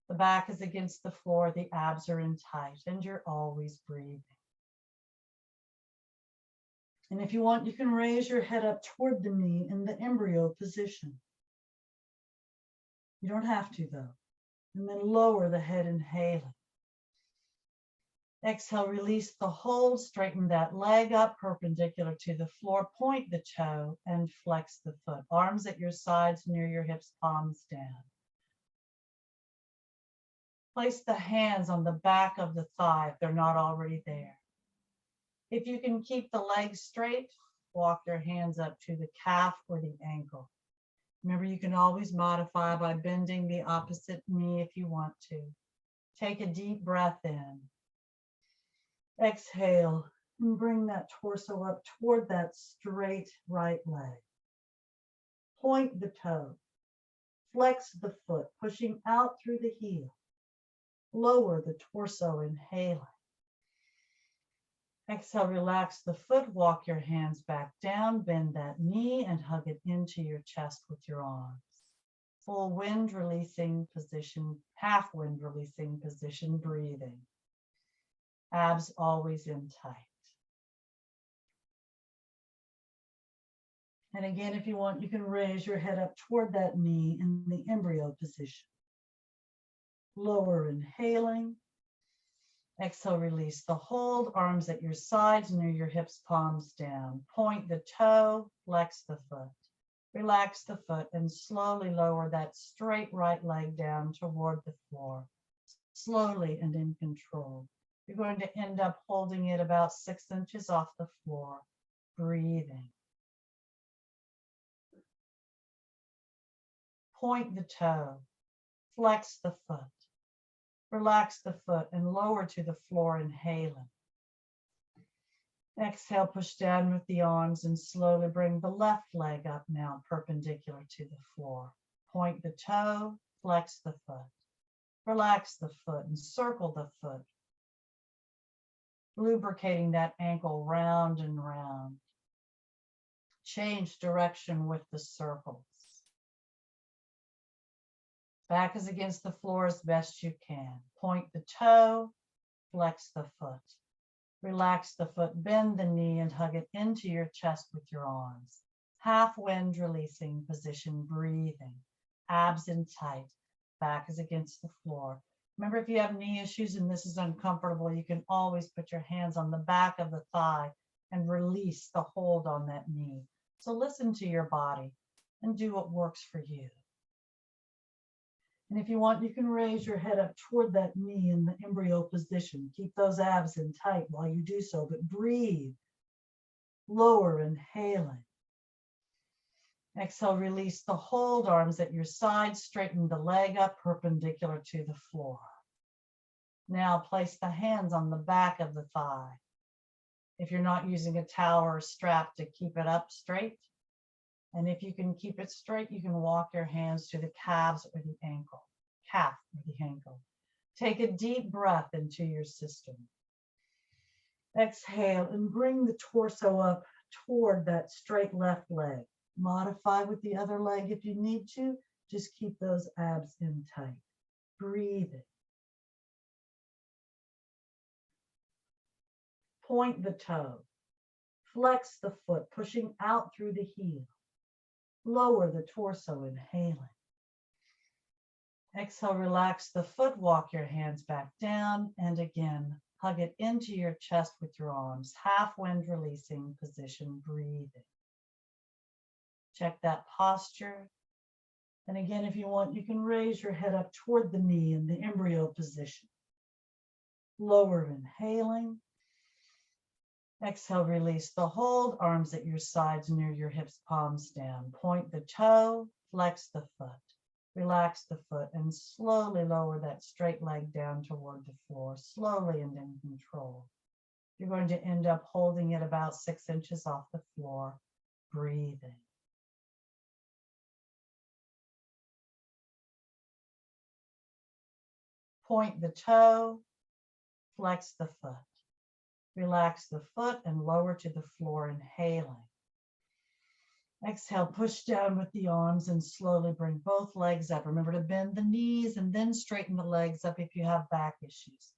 The back is against the floor. The abs are in tight, and you're always breathing. And if you want, you can raise your head up toward the knee in the embryo position. You don't have to, though. And then lower the head, inhaling. Exhale, release the hold, straighten that leg up perpendicular to the floor, point the toe and flex the foot. Arms at your sides near your hips, palms down. Place the hands on the back of the thigh if they're not already there. If you can keep the legs straight, walk your hands up to the calf or the ankle. Remember, you can always modify by bending the opposite knee if you want to. Take a deep breath in. Exhale and bring that torso up toward that straight right leg. Point the toe. Flex the foot, pushing out through the heel. Lower the torso, inhaling. Exhale, relax the foot, walk your hands back down, bend that knee and hug it into your chest with your arms. Full wind releasing position, half wind releasing position, breathing. Abs always in tight. And again, if you want, you can raise your head up toward that knee in the embryo position. Lower, inhaling. Exhale, release the hold, arms at your sides, near your hips, palms down. Point the toe, flex the foot. Relax the foot and slowly lower that straight right leg down toward the floor. Slowly and in control. You're going to end up holding it about 6 inches off the floor, breathing. Point the toe, flex the foot. Relax the foot and lower to the floor, inhaling. Exhale, push down with the arms and slowly bring the left leg up now, perpendicular to the floor. Point the toe, flex the foot. Relax the foot and circle the foot. lubricating that ankle round and round. Change direction with the circles. Back is against the floor as best you can. Point the toe, flex the foot. Relax the foot, bend the knee and hug it into your chest with your arms. Half wind releasing position, breathing. Abs in tight, back is against the floor. Remember, if you have knee issues and this is uncomfortable, you can always put your hands on the back of the thigh and release the hold on that knee. So listen to your body and do what works for you. And if you want, you can raise your head up toward that knee in the embryo position. Keep those abs in tight while you do so, but breathe. Lower, inhaling. Exhale, release the hold, arms at your side, straighten the leg up perpendicular to the floor. Now place the hands on the back of the thigh. If you're not using a towel or a strap to keep it up straight, and if you can keep it straight, you can walk your hands to the calves or the ankle, calf or the ankle. Take a deep breath into your system. Exhale and bring the torso up toward that straight left leg. Modify with the other leg if you need to. Just keep those abs in tight. Breathing. Point the toe. Flex the foot, pushing out through the heel. Lower the torso, inhaling. Exhale, relax the foot, walk your hands back down, and again, hug it into your chest with your arms. Half wind releasing position, breathing. Check that posture. And again, if you want, you can raise your head up toward the knee in the embryo position. Lower, inhaling. Exhale, release the hold, arms at your sides near your hips, palms down. Point the toe, flex the foot. Relax the foot and slowly lower that straight leg down toward the floor, slowly and in control. You're going to end up holding it about 6 inches off the floor, breathing. Point the toe, flex the foot. Relax the foot and lower to the floor, inhaling. Exhale, push down with the arms and slowly bring both legs up. Remember to bend the knees and then straighten the legs up if you have back issues.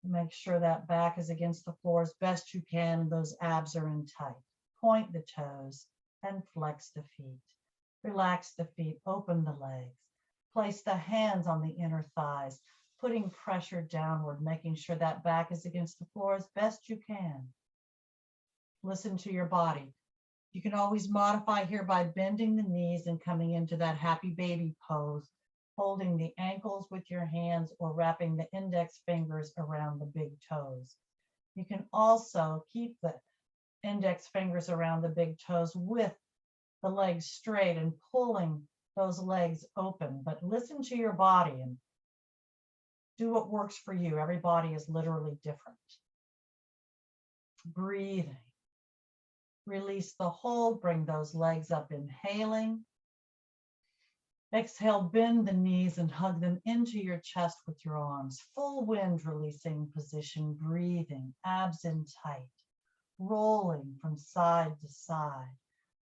Make sure that back is against the floor as best you can and those abs are in tight. Point the toes and flex the feet. Relax the feet, open the legs. Place the hands on the inner thighs, putting pressure downward, making sure that back is against the floor as best you can. Listen to your body. You can always modify here by bending the knees and coming into that happy baby pose, holding the ankles with your hands or wrapping the index fingers around the big toes. You can also keep the index fingers around the big toes with the legs straight and pulling those legs open, but listen to your body and do what works for you. Every body is literally different. Breathing. Release the hold, bring those legs up, inhaling. Exhale, bend the knees and hug them into your chest with your arms. Full wind releasing position, breathing, abs in tight, rolling from side to side,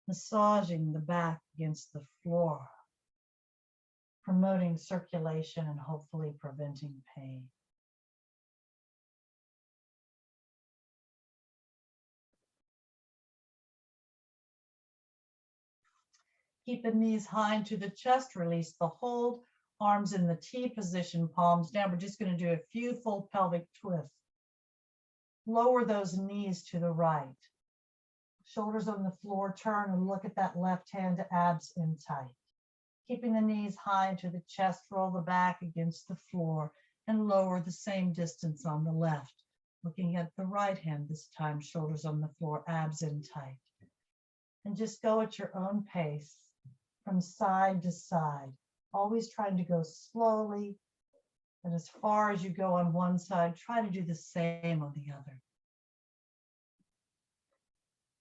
massaging the back against the floor, promoting circulation and hopefully preventing pain. Keep the knees high into the chest, release the hold, arms in the T position, palms down. We're just going to do a few full pelvic twists. Lower those knees to the right. Shoulders on the floor, turn and look at that left hand, abs in tight. Keeping the knees high into the chest, roll the back against the floor and lower the same distance on the left. Looking at the right hand this time, shoulders on the floor, abs in tight. And just go at your own pace from side to side, always trying to go slowly. And as far as you go on one side, try to do the same on the other.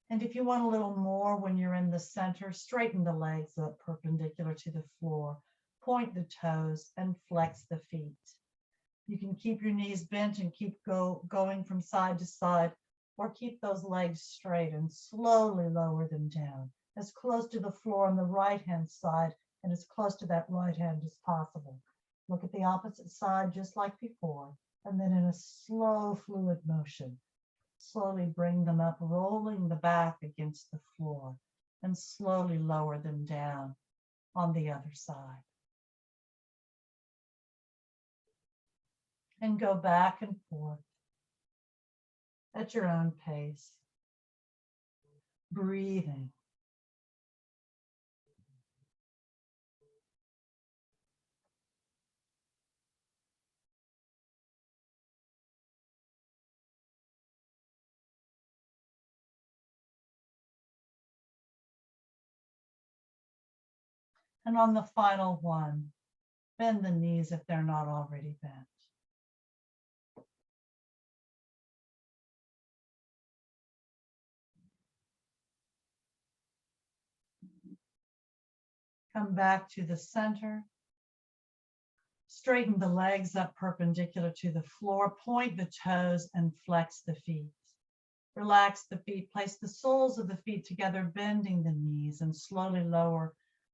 And if you want a little more when you're in the center, straighten the legs up perpendicular to the floor, point the toes and flex the feet. You can keep your knees bent and keep going from side to side, or keep those legs straight and slowly lower them down as close to the floor on the right-hand side and as close to that right hand as possible. Look at the opposite side just like before, and then in a slow, fluid motion, slowly bring them up, rolling the back against the floor, and slowly lower them down on the other side. And go back and forth at your own pace, breathing. And on the final one, bend the knees if they're not already bent. Come back to the center. Straighten the legs up perpendicular to the floor. Point the toes and flex the feet. Relax the feet. Place the soles of the feet together, bending the knees, and slowly lower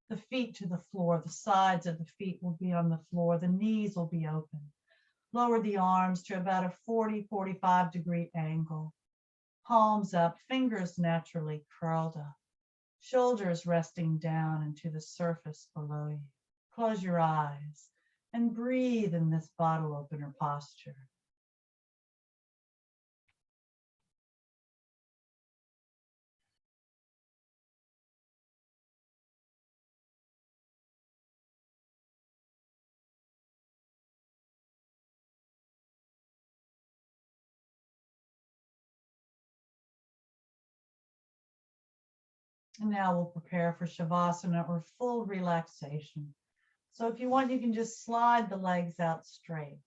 the feet to the floor. The sides of the feet will be on the floor. The knees will be open. Lower the arms to about a 40-45 degree angle. Palms up, fingers naturally curled up. Shoulders resting down into the surface below you. Close your eyes and breathe in this bottle opener posture. And now we'll prepare for Savasana, or full relaxation. So if you want, you can just slide the legs out straight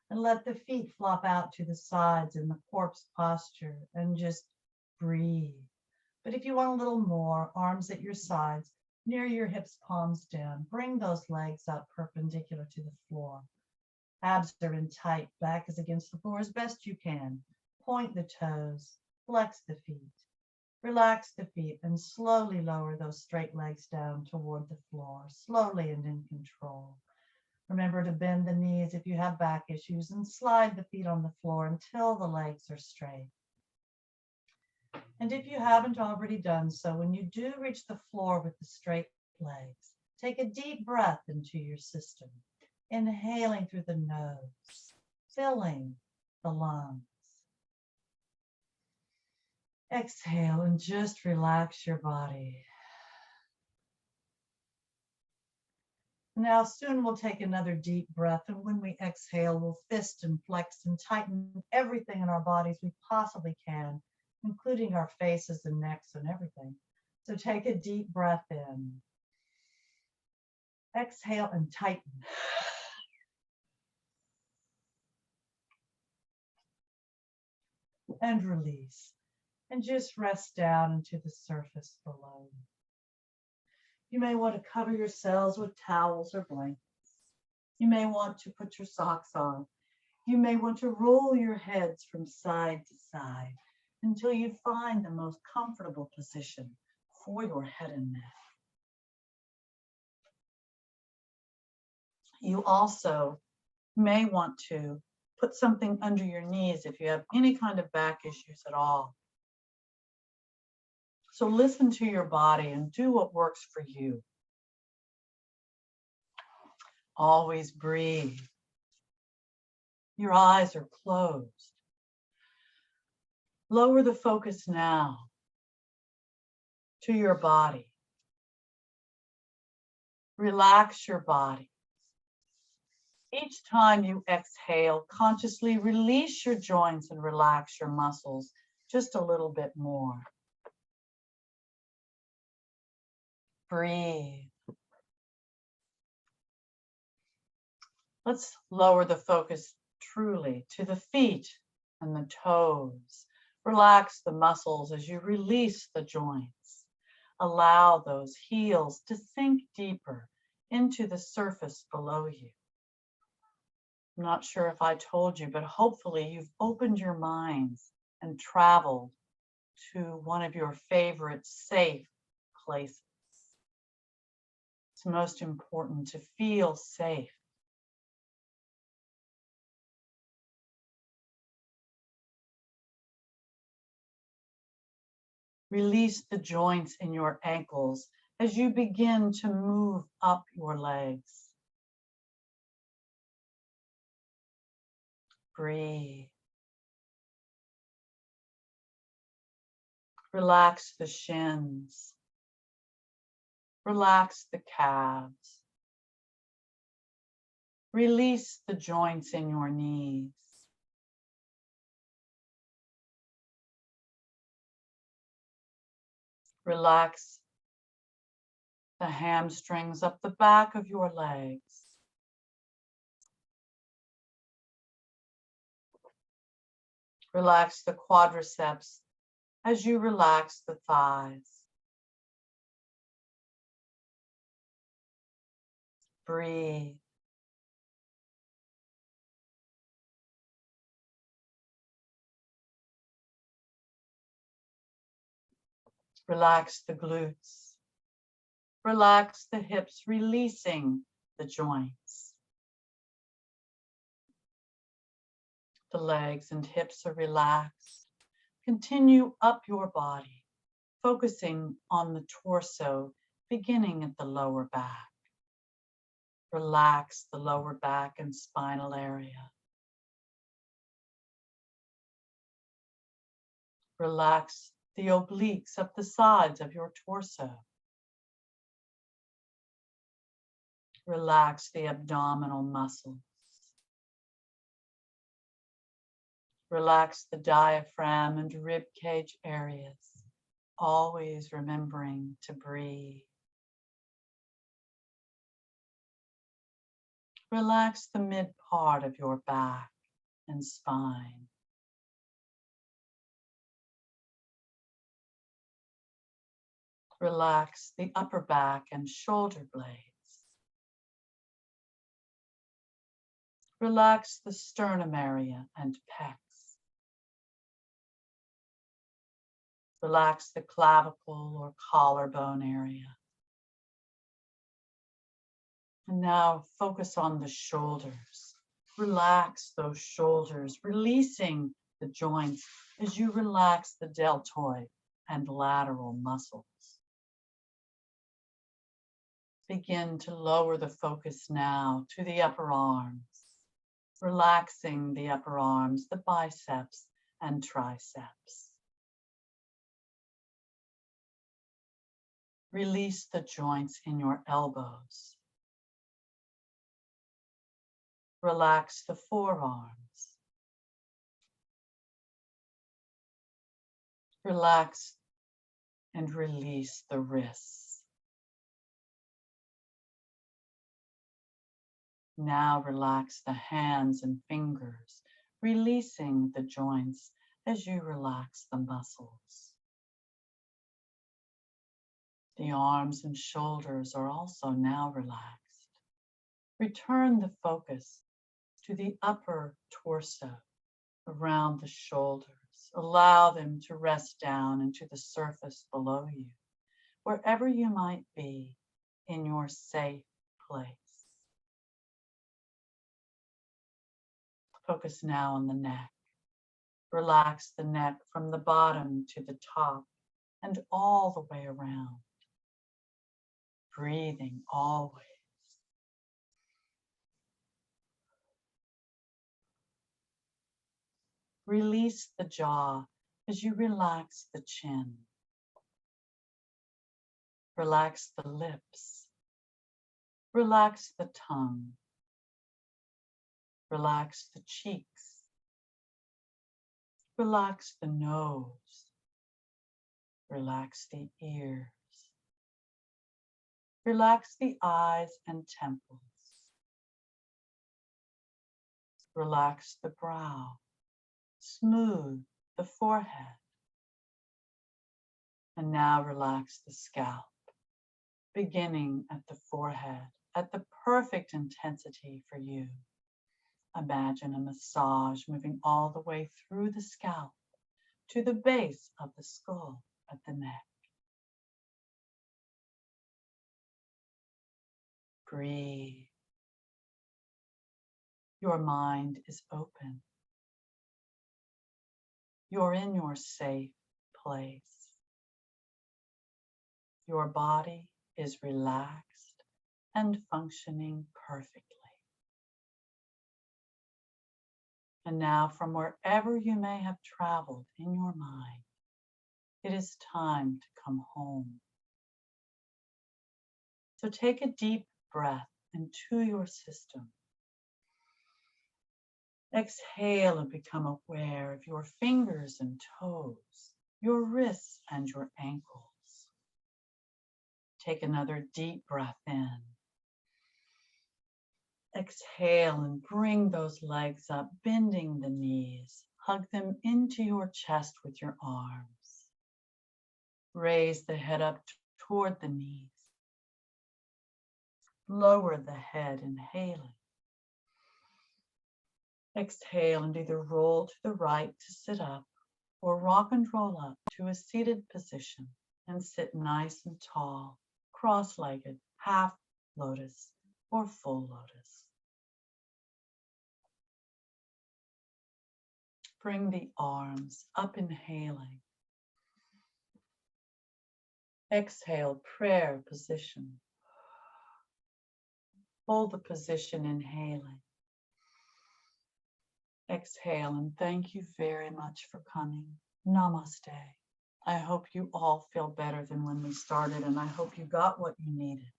and let the feet flop out to the sides in the corpse posture and just breathe. But if you want a little more, arms at your sides, near your hips, palms down. Bring those legs up perpendicular to the floor. Abs are in tight, back is against the floor as best you can. Point the toes, flex the feet. Relax the feet and slowly lower those straight legs down toward the floor, slowly and in control. Remember to bend the knees if you have back issues and slide the feet on the floor until the legs are straight. And if you haven't already done so, when you do reach the floor with the straight legs, take a deep breath into your system, inhaling through the nose, filling the lungs. Exhale and just relax your body. Now soon we'll take another deep breath, and when we exhale, we'll fist and flex and tighten everything in our bodies we possibly can, including our faces and necks and everything. So take a deep breath in. Exhale and tighten. And release. And just rest down into the surface below. You may want to cover yourselves with towels or blankets. You may want to put your socks on. You may want to roll your heads from side to side until you find the most comfortable position for your head and neck. You also may want to put something under your knees if you have any kind of back issues at all. So listen to your body and do what works for you. Always breathe. Your eyes are closed. Lower the focus now to your body. Relax your body. Each time you exhale, consciously release your joints and relax your muscles just a little bit more. Breathe. Let's lower the focus truly to the feet and the toes. Relax the muscles as you release the joints. Allow those heels to sink deeper into the surface below you. I'm not sure if I told you, but hopefully you've opened your minds and traveled to one of your favorite safe places. It's most important to feel safe. Release the joints in your ankles as you begin to move up your legs. Breathe. Relax the shins. Relax the calves. Release the joints in your knees. Relax the hamstrings up the back of your legs. Relax the quadriceps as you relax the thighs. Breathe. Relax the glutes. Relax the hips, releasing the joints. The legs and hips are relaxed. Continue up your body, focusing on the torso, beginning at the lower back. Relax the lower back and spinal area. Relax the obliques up the sides of your torso. Relax the abdominal muscles. Relax the diaphragm and rib cage areas, always remembering to breathe. Relax the mid part of your back and spine. Relax the upper back and shoulder blades. Relax the sternum area and pecs. Relax the clavicle or collarbone area. And now focus on the shoulders. Relax those shoulders, releasing the joints as you relax the deltoid and lateral muscles. Begin to lower the focus now to the upper arms, relaxing the upper arms, the biceps and triceps. Release the joints in your elbows. Relax the forearms. Relax and release the wrists. Now relax the hands and fingers, releasing the joints as you relax the muscles. The arms and shoulders are also now relaxed. Return the focus to the upper torso, around the shoulders. Allow them to rest down into the surface below you, wherever you might be in your safe place. Focus now on the neck. Relax the neck from the bottom to the top and all the way around. Breathing always. Release the jaw as you relax the chin. Relax the lips. Relax the tongue. Relax the cheeks. Relax the nose. Relax the ears. Relax the eyes and temples. Relax the brow. Smooth the forehead. And now relax the scalp, beginning at the forehead, at the perfect intensity for you. Imagine a massage moving all the way through the scalp to the base of the skull at the neck. Breathe. Your mind is open. You're in your safe place. Your body is relaxed and functioning perfectly. And now, from wherever you may have traveled in your mind, it is time to come home. So take a deep breath into your system. Exhale and become aware of your fingers and toes, your wrists and your ankles. Take another deep breath in. Exhale and bring those legs up, bending the knees. Hug them into your chest with your arms. Raise the head up toward the knees. Lower the head, inhaling. Exhale and either roll to the right to sit up or rock and roll up to a seated position and sit nice and tall, cross-legged, half lotus or full lotus. Bring the arms up, inhaling. Exhale, prayer position. Hold the position, inhaling. Exhale, and thank you very much for coming. Namaste. I hope you all feel better than when we started, and I hope you got what you needed.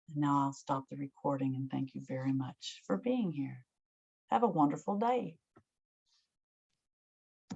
And now I'll stop the recording, and thank you very much for being here. Have a wonderful day.